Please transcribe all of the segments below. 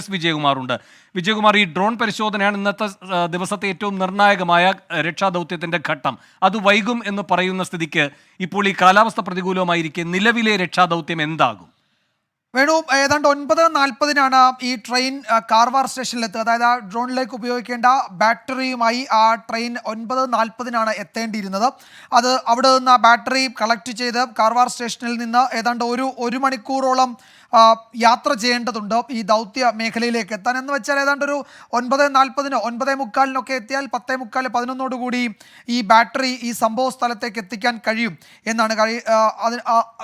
S വിജയകുമാറുണ്ട്. Vijayakumar, ഈ drone പരിശോധനയാണ് ഇന്നത്തെ ദിവസത്തെ ഏറ്റവും നിർണായകമായ രക്ഷാദൗത്യത്തിന്റെ ഘട്ടം. അത് വൈകും എന്ന് പറയുന്ന സ്ഥിതിക്ക് ഇപ്പോൾ ഈ കാലാവസ്ഥ പ്രതികൂലമായിരിക്കെ നിലവിലെ രക്ഷാദൗത്യം എന്താകും? വേണു, ഏതാണ്ട് 9:40 ഈ ട്രെയിൻ കാർവാർ സ്റ്റേഷനിലെത്തുക. അതായത് ആ ഡ്രോണിലേക്ക് ഉപയോഗിക്കേണ്ട ബാറ്ററിയുമായി ആ ട്രെയിൻ 9:40 എത്തേണ്ടിയിരുന്നത്. അത് അവിടെ നിന്ന് ആ ബാറ്ററി കളക്ട് ചെയ്ത് കാർവാർ സ്റ്റേഷനിൽ നിന്ന് ഏതാണ്ട് ഒരു മണിക്കൂറോളം യാത്ര ചെയ്യേണ്ടതുണ്ട് ഈ ദൗത്യ മേഖലയിലേക്ക് എത്താൻ. എന്ന് വെച്ചാൽ ഏതാണ്ട് ഒരു 9:40 9:45 എത്തിയാൽ 10:45 11 ഈ ബാറ്ററി ഈ സംഭവ സ്ഥലത്തേക്ക് എത്തിക്കാൻ കഴിയും എന്നാണ്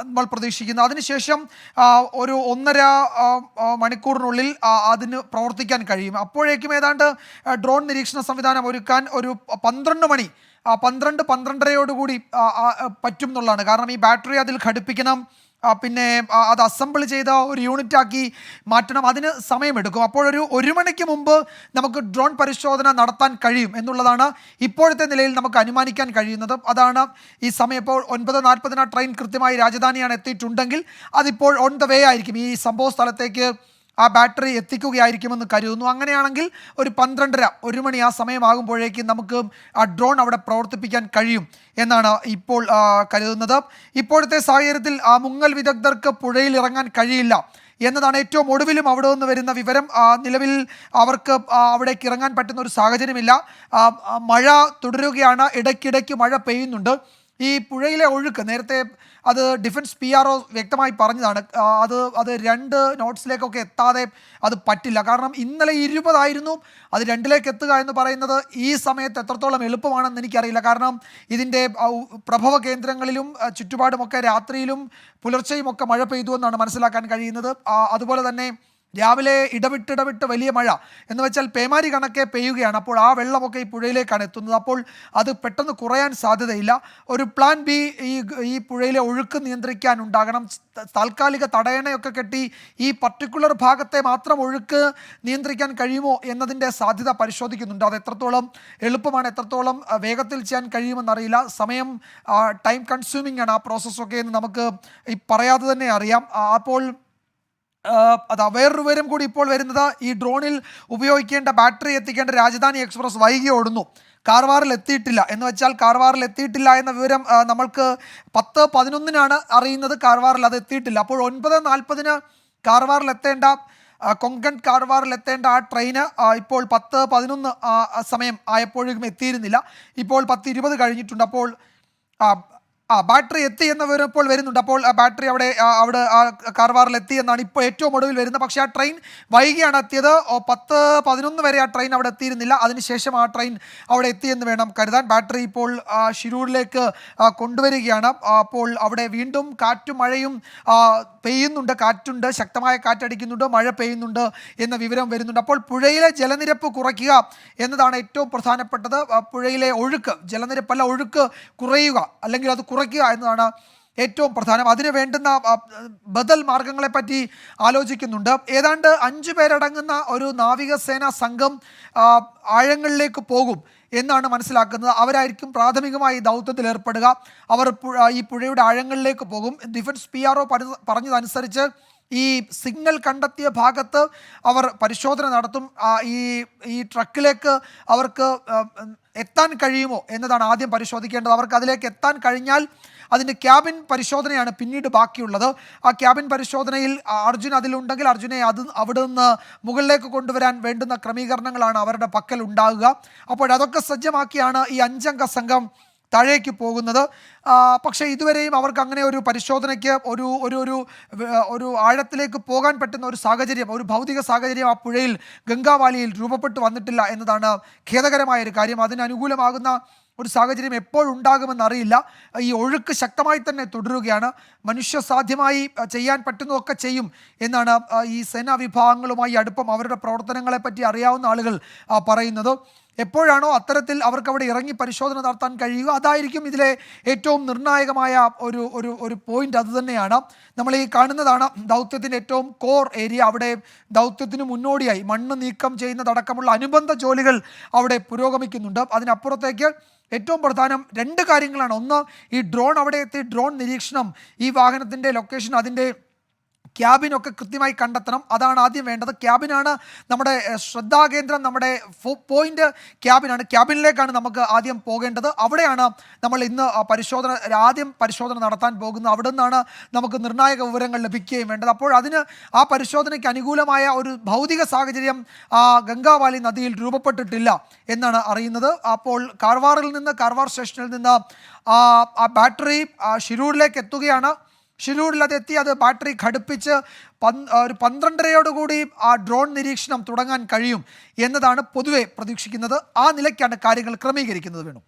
നമ്മൾ പ്രതീക്ഷിക്കുന്നത്. അതിനുശേഷം ഒരു 1.5 മണിക്കൂറിനുള്ളിൽ അതിന് പ്രവർത്തിക്കാൻ കഴിയും. അപ്പോഴേക്കും ഏതാണ്ട് ഡ്രോൺ നിരീക്ഷണ സംവിധാനം ഒരുക്കാൻ ഒരു 12 മണി 12-12:30 പറ്റും എന്നുള്ളതാണ്. കാരണം ഈ ബാറ്ററി അതിൽ ഘടിപ്പിക്കണം, പിന്നെ അത് അസംബിൾ ചെയ്ത ഒരു യൂണിറ്റാക്കി മാറ്റണം, അതിന് സമയമെടുക്കും. അപ്പോഴൊരു 1 മണിക്ക് മുമ്പ് നമുക്ക് ഡ്രോൺ പരിശോധന നടത്താൻ കഴിയും എന്നുള്ളതാണ് ഇപ്പോഴത്തെ നിലയിൽ നമുക്ക് അനുമാനിക്കാൻ കഴിയുന്നത്. അതാണ് ഈ സമയം. ഇപ്പോൾ 9:40 ട്രെയിൻ കൃത്യമായി രാജധാനിയാണ് എത്തിയിട്ടുണ്ടെങ്കിൽ അതിപ്പോൾ ഓൺ ദ വേ ആയിരിക്കും. ഈ സംഭവ സ്ഥലത്തേക്ക് ആ ബാറ്ററി എത്തിക്കുകയായിരിക്കുമെന്ന് കരുതുന്നു. അങ്ങനെയാണെങ്കിൽ ഒരു 12:30 1 മണി ആ സമയമാകുമ്പോഴേക്കും നമുക്ക് ആ ഡ്രോൺ അവിടെ പ്രവർത്തിപ്പിക്കാൻ കഴിയും എന്നാണ് ഇപ്പോൾ കരുതുന്നത്. ഇപ്പോഴത്തെ സാഹചര്യത്തിൽ ആ മുങ്ങൽ വിദഗ്ധർക്ക് പുഴയിൽ ഇറങ്ങാൻ കഴിയില്ല എന്നതാണ് ഏറ്റവും ഒടുവിലും അവിടെ നിന്ന് വരുന്ന വിവരം. നിലവിൽ അവർക്ക് അവിടേക്ക് ഇറങ്ങാൻ പറ്റുന്ന ഒരു സാഹചര്യമില്ല. മഴ തുടരുകയാണ്, ഇടയ്ക്കിടയ്ക്ക് മഴ പെയ്യുന്നുണ്ട്. ഈ പുഴയിലെ ഒഴുക്ക് നേരത്തെ അത് ഡിഫൻസ് PRO വ്യക്തമായി പറഞ്ഞതാണ്. അത് 2 നോട്ട്സിലേക്കൊക്കെ എത്താതെ അത് പറ്റില്ല. കാരണം ഇന്നലെ 20 ആയിരുന്നു, അത് 2ലേക്ക് എത്തുക എന്ന് പറയുന്നത് ഈ സമയത്ത് എത്രത്തോളം എളുപ്പമാണെന്ന് എനിക്കറിയില്ല. കാരണം ഇതിൻ്റെ പ്രഭവ കേന്ദ്രങ്ങളിലും ചുറ്റുപാടുമൊക്കെ രാത്രിയിലും പുലർച്ചെയും ഒക്കെ മഴ പെയ്തു എന്നാണ് മനസ്സിലാക്കാൻ കഴിയുന്നത്. അതുപോലെ തന്നെ രാവിലെ ഇടവിട്ട് വലിയ മഴ എന്ന് വെച്ചാൽ പേമാരി കണക്കെ പെയ്യുകയാണ്. അപ്പോൾ ആ വെള്ളമൊക്കെ ഈ പുഴയിലേക്കാണ് എത്തുന്നത്. അപ്പോൾ അത് പെട്ടെന്ന് കുറയാൻ സാധ്യതയില്ല. ഒരു പ്ലാൻ ബി ഈ പുഴയിലെ ഒഴുക്ക് നിയന്ത്രിക്കാനുണ്ടാകണം. താൽക്കാലിക തടയണയൊക്കെ കെട്ടി ഈ പർട്ടിക്കുലർ ഭാഗത്തെ മാത്രം ഒഴുക്ക് നിയന്ത്രിക്കാൻ കഴിയുമോ എന്നതിൻ്റെ സാധ്യത പരിശോധിക്കുന്നുണ്ട്. അത് എത്രത്തോളം എളുപ്പമാണ്, എത്രത്തോളം വേഗത്തിൽ ചെയ്യാൻ കഴിയുമെന്നറിയില്ല. സമയം ടൈം കൺസ്യൂമിംഗ് ആണ് ആ പ്രോസസ്സൊക്കെ എന്ന് നമുക്ക് ഈ പറയാതെ തന്നെ അറിയാം. അപ്പോൾ വേറൊരു വിവരം കൂടി ഇപ്പോൾ വരുന്നത്, ഈ ഡ്രോണിൽ ഉപയോഗിക്കേണ്ട ബാറ്ററി എത്തിക്കേണ്ട രാജധാനി എക്സ്പ്രസ് വൈകി ഓടുന്നു, കാർവാറിൽ എത്തിയിട്ടില്ല. എന്ന് വെച്ചാൽ കാർവാറിൽ എത്തിയിട്ടില്ല എന്ന വിവരം നമ്മൾക്ക് 10:11 അറിയുന്നത്. കാർവാറിൽ അത് എത്തിയിട്ടില്ല. അപ്പോൾ 9:40 കാർവാറിൽ എത്തേണ്ട കൊങ്കൺ കാർവാറിൽ എത്തേണ്ട ആ ട്രെയിന് ഇപ്പോൾ 10:11 സമയം ആയപ്പോഴും എത്തിയിരുന്നില്ല. ഇപ്പോൾ 10:20 കഴിഞ്ഞിട്ടുണ്ട്. അപ്പോൾ ബാറ്ററി എത്തി എന്ന വിവരം ഇപ്പോൾ വരുന്നുണ്ട്. അപ്പോൾ ആ ബാറ്ററി അവിടെ കാർവാറിൽ എത്തി എന്നാണ് ഇപ്പോൾ ഏറ്റവും ഒടുവിൽ വരുന്നത്. പക്ഷേ ആ ട്രെയിൻ വൈകിയാണ് എത്തിയത്. 10:11 വരെ ആ ട്രെയിൻ അവിടെ എത്തിയിരുന്നില്ല. അതിനുശേഷം ആ ട്രെയിൻ അവിടെ എത്തിയെന്ന് വേണം കരുതാൻ. ബാറ്ററി ഇപ്പോൾ ഷിരൂരിലേക്ക് കൊണ്ടുവരികയാണ്. അപ്പോൾ അവിടെ വീണ്ടും കാറ്റും മഴയും പെയ്യുന്നുണ്ട്. കാറ്റുണ്ട്, ശക്തമായ കാറ്റടിക്കുന്നുണ്ട്, മഴ പെയ്യുന്നുണ്ട് എന്ന വിവരം വരുന്നുണ്ട്. അപ്പോൾ പുഴയിലെ ജലനിരപ്പ് കുറയ്ക്കുക എന്നതാണ് ഏറ്റവും പ്രധാനപ്പെട്ടത്. പുഴയിലെ ഒഴുക്ക്, ജലനിരപ്പല്ല ഒഴുക്ക് കുറയുക, അല്ലെങ്കിൽ അത് കുറയ്ക്കുക എന്നതാണ് ഏറ്റവും പ്രധാനം. അതിന് വേണ്ടുന്ന ബദൽ മാർഗങ്ങളെപ്പറ്റി ആലോചിക്കുന്നുണ്ട്. ഏതാണ്ട് 5 പേരടങ്ങുന്ന ഒരു നാവികസേനാ സംഘം ആഴങ്ങളിലേക്ക് പോകും എന്നാണ് മനസ്സിലാക്കുന്നത്. അവരായിരിക്കും പ്രാഥമികമായി ദൗത്യത്തിൽ ഏർപ്പെടുക. അവർ ഈ പുഴയുടെ ആഴങ്ങളിലേക്ക് പോകും. ഡിഫൻസ് PRO പറഞ്ഞതനുസരിച്ച് ഈ സിഗ്നൽ കണ്ടെത്തിയ ഭാഗത്ത് അവർ പരിശോധന നടത്തും. ഈ ട്രക്കിലേക്ക് അവർക്ക് എത്താൻ കഴിയുമോ എന്നതാണ് ആദ്യം പരിശോധിക്കേണ്ടത്. അവർക്ക് അതിലേക്ക് എത്താൻ കഴിഞ്ഞാൽ അതിൻ്റെ ക്യാബിൻ പരിശോധനയാണ് പിന്നീട് ബാക്കിയുള്ളത്. ആ ക്യാബിൻ പരിശോധനയിൽ അർജുൻ അതിലുണ്ടെങ്കിൽ അർജുനെ അവിടെ നിന്ന് മുകളിലേക്ക് കൊണ്ടുവരാൻ വേണ്ടുന്ന ക്രമീകരണങ്ങളാണ് അവരുടെ പക്കൽ ഉണ്ടാകുക. അപ്പോൾ അതൊക്കെ സജ്ജമാക്കിയാണ് ഈ 5 അംഗ സംഘം താഴേക്ക് പോകുന്നത്. പക്ഷേ ഇതുവരെയും അവർക്ക് അങ്ങനെ ഒരു പരിശോധനയ്ക്ക് ഒരു ആഴത്തിലേക്ക് പോകാൻ പറ്റുന്ന ഒരു സാഹചര്യം, ഒരു ഭൗതിക സാഹചര്യം ആ പുഴയിൽ ഗംഗാവാലിയിൽ രൂപപ്പെട്ടു വന്നിട്ടില്ല എന്നതാണ് ഖേദകരമായ ഒരു കാര്യം. അതിനനുകൂലമാകുന്ന ഒരു സാഹചര്യം എപ്പോഴുണ്ടാകുമെന്നറിയില്ല. ഈ ഒഴുക്ക് ശക്തമായി തന്നെ തുടരുകയാണ്. മനുഷ്യസാധ്യമായി ചെയ്യാൻ പറ്റുന്നതൊക്കെ ചെയ്യും എന്നാണ് ഈ സേനാ വിഭാഗങ്ങളുമായി അടുപ്പം അവരുടെ പ്രവർത്തനങ്ങളെപ്പറ്റി അറിയാവുന്ന ആളുകൾ പറയുന്നത്. എപ്പോഴാണോ അത്തരത്തിൽ അവർക്ക് അവിടെ ഇറങ്ങി പരിശോധന നടത്താൻ കഴിയുക, അതായിരിക്കും ഇതിലെ ഏറ്റവും നിർണായകമായ ഒരു പോയിന്റ്. അതുതന്നെയാണ് നമ്മൾ ഈ കാണുന്നതാണ് ദൗത്യത്തിൻ്റെ ഏറ്റവും കോർ ഏരിയ. അവിടെ ദൗത്യത്തിന് മുന്നോടിയായി മണ്ണ് നീക്കം ചെയ്യുന്നതടക്കമുള്ള അനുബന്ധ ജോലികൾ അവിടെ പുരോഗമിക്കുന്നുണ്ട്. അതിനപ്പുറത്തേക്ക് ഏറ്റവും പ്രധാനം 2 കാര്യങ്ങളാണ്. ഒന്ന്, ഈ ഡ്രോൺ അവിടെ എത്തി ഡ്രോൺ നിരീക്ഷണം, ഈ വാഹനത്തിൻ്റെ ലൊക്കേഷൻ, അതിൻ്റെ ക്യാബിനൊക്കെ കൃത്യമായി കണ്ടെത്തണം. അതാണ് ആദ്യം വേണ്ടത്. ക്യാബിനാണ് നമ്മുടെ ശ്രദ്ധാകേന്ദ്രം, നമ്മുടെ പോയിന്റ് ക്യാബിനാണ്. ക്യാബിനിലേക്കാണ് നമുക്ക് ആദ്യം പോകേണ്ടത്. അവിടെയാണ് നമ്മൾ ഇന്ന് ആദ്യം പരിശോധന നടത്താൻ പോകുന്നത്. അവിടെ നിന്നാണ് നമുക്ക് നിർണായക വിവരങ്ങൾ ലഭിക്കുകയും വേണ്ടത്. അപ്പോൾ അതിന് ആ പരിശോധനയ്ക്ക് അനുകൂലമായ ഒരു ഭൗതിക സാഹചര്യം ഗംഗാവാലി നദിയിൽ രൂപപ്പെട്ടിട്ടില്ല എന്നാണ് അറിയുന്നത്. അപ്പോൾ കാർവാർ സ്റ്റേഷനിൽ നിന്ന് ആ ബാറ്ററി ഷിരൂരിലേക്ക് എത്തുകയാണ്. ഷിരൂരിൽ അതെത്തി അത് ബാറ്ററി ഘടിപ്പിച്ച് ഒരു 12:30യോടുകൂടി ആ ഡ്രോൺ നിരീക്ഷണം തുടങ്ങാൻ കഴിയും എന്നതാണ് പൊതുവെ പ്രതീക്ഷിക്കുന്നത്. ആ നിലയ്ക്കാണ് കാര്യങ്ങൾ ക്രമീകരിക്കുന്നത്. വേണു.